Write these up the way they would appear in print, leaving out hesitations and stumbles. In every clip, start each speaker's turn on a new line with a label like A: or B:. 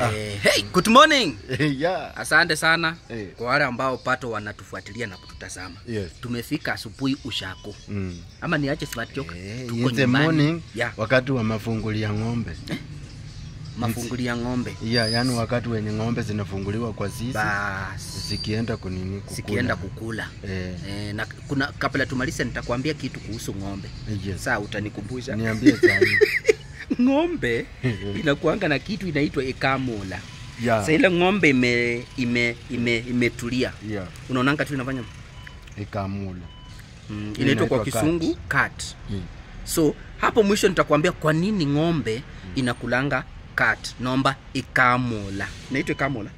A: Hey, good morning.
B: Yeah.
A: Asante sana kwa wale ambao pato wanatufuatilia na kututazama.
B: Yes.
A: Tumefika asubuhi Ushako. Ama niache Smart Joke.
B: Tuko the morning, wakati wa mafungulia ng'ombe.
A: Mafungulia ng'ombe.
B: Yeah, yani wakati wenye ng'ombe zinafunguliwa kwa zizi.
A: Bas.
B: Zikienda kunini kukula.
A: Zikienda kukula. Na kuna kabla tumalize nitakwambia kitu kuhusu ng'ombe. Yes. Sasa utanikumbusha.
B: Niambie sasa.
A: Ng'ombe inakuanga na kitu inaitwa ekamola.
B: Yeah.
A: Sasa ile ng'ombe imetulia.
B: Yeah.
A: Unaonanga tu inafanya
B: ekamola.
A: Inaitwa kwa Kisungu cat. So hapo mwisho nitakwambia kwa nini ng'ombe inakulanga cat. Naomba ekamola. Inaitwa ekamola.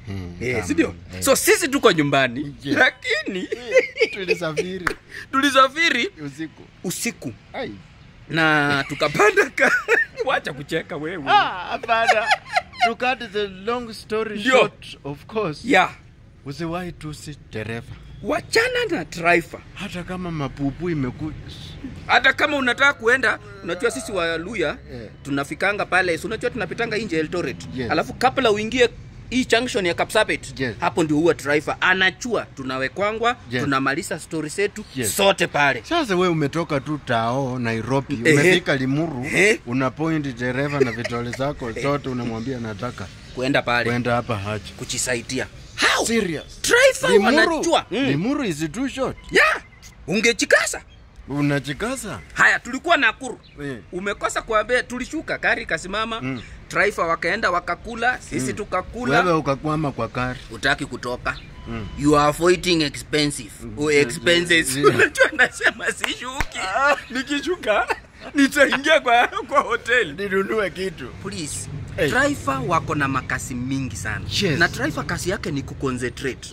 A: Sio? So sisi tuko nyumbani, lakini tulisafiri usiku. Na tukapanda wacha kucheka wewe.
B: Hapana. To cut the long story short, of course.
A: Yeah.
B: Usiwahi tusi dereva.
A: Wachana na driver.
B: Hata kama mapupu imekuja.
A: Hata kama unataka kuenda, unajua sisi wa Luya tunafikanga pale, unajua tunapitanga nje Eldoret. Alafu kabla uingie hii junction ya Kapsabet, hapo ndio huwa driver anachua, tunawekwangwa, tunamaliza story zetu sote pale.
B: Sasa wewe umetoka tu Tao Nairobi, umefika Limuru, una point dereva na vitole zako zote, unamwambia nataka
A: kwenda pale,
B: kwenda hapa haja
A: kujisaidia. How
B: serious?
A: Driver anachua.
B: Limuru is too short.
A: Yeah. Ungechikasa.
B: Unachikaza.
A: Haya, tulikuwa Nakuru. Umekosa kuambia, tulishuka gari kasimama. Driver wakaenda wakakula, sisi tukakula.
B: Wewe ukakwama kwa gari.
A: Utaki kutoka. You are avoiding expensive. Expenses. Unajua nasema sishuki. Nikishuka nitaingia kwa hotel
B: ninunue kitu.
A: Please. Driver wako na makasi mingi sana. Na driver kasi yake ni kuconcentrate.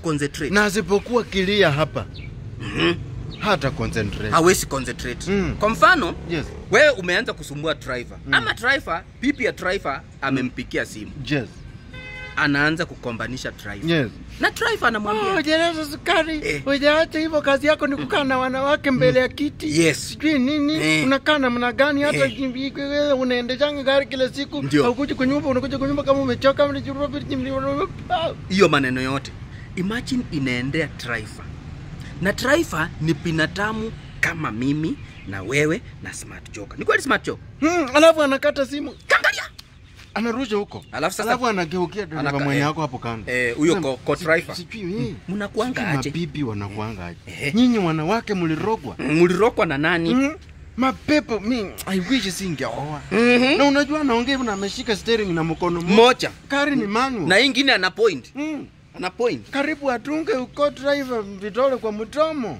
A: Concentrate.
B: Na asipokuwa kilia hapa. Hata concentrate.
A: Hawezi concentrate. Kwa mfano, wewe umeanza kusumbua driver. Ama driver, pipi ya driver amempikia simu. Anaanza kukombanisha driver. Na driver anamwambia,
B: "Jereza sukari, hujaacha hivyo, kazi yako ni kukaa na wanawake mbele ya kiti." Sijui nini, unakaa namna gani hata wewe unaendeshanga gari kila siku, haukuji kwa nyumba, unakuja kwa nyumba kama umechoka,
A: hiyo maneno yote. Imagine inaendea driver. Na driver ni binadamu kama mimi na wewe na Smart Joke. Ni kweli Smart Joke?
B: Alafu anakata simu.
A: Kangalia.
B: Anarusha huko.
A: Alafu
B: anageukia dereva mwenye yako hapo kando.
A: Huyo ko driver.
B: Mnakuanga aje? Mabibi wanakuanga aje? Nyinyi wanawake mlirogwa.
A: Mlirogwa na nani?
B: Mapepo I wish singeoa. Na unajua anaongea na ameshika steering na mkono
A: mmoja.
B: Kari ni manual.
A: Na ingine ana point. Ana point.
B: Karibu atunge uko driver vitole kwa mdomo.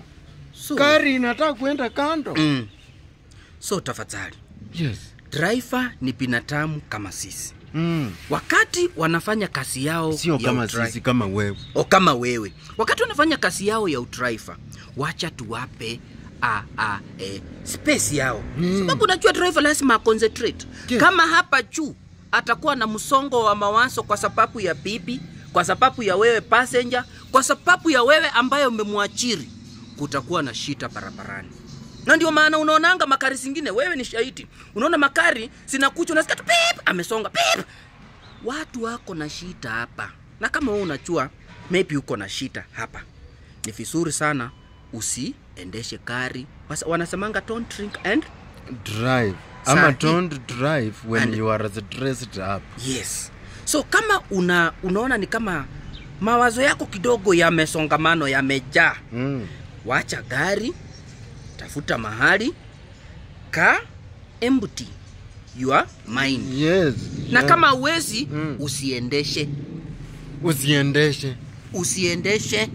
B: So, kari inataka kuenda kando.
A: So tafadhali. Driver ni binadamu kama sisi. Wakati wanafanya kazi yao
B: sio kama sisi, kama wewe.
A: Kama wewe. Wakati wanafanya kazi yao ya udriver, wacha tuwape space yao. Sababu unajua driver lazima concentrate. Kama hapa juu atakuwa na msongo wa mawazo kwa sababu ya bibi, kwa sababu ya wewe passenger, kwa sababu ya wewe ambaye umemwachiri, kutakuwa na shida barabarani. Na ndio maana unaonanga makari zingine, wewe ni shahidi. Unaona makari zinakuja, unasikia tu pip, amesonga pip. Watu wako na shida hapa. Na kama wewe unajua maybe uko na shida hapa, ni vizuri sana usiendeshe gari. Wanasemanga don't drink and
B: drive. Ama don't drive when you are stressed up.
A: So kama unaona ni kama mawazo yako kidogo yamesongamano, yamejaa, wacha gari, tafuta mahali ka empty your mind. Na kama uwezi usiendeshe.
B: Usiendeshe.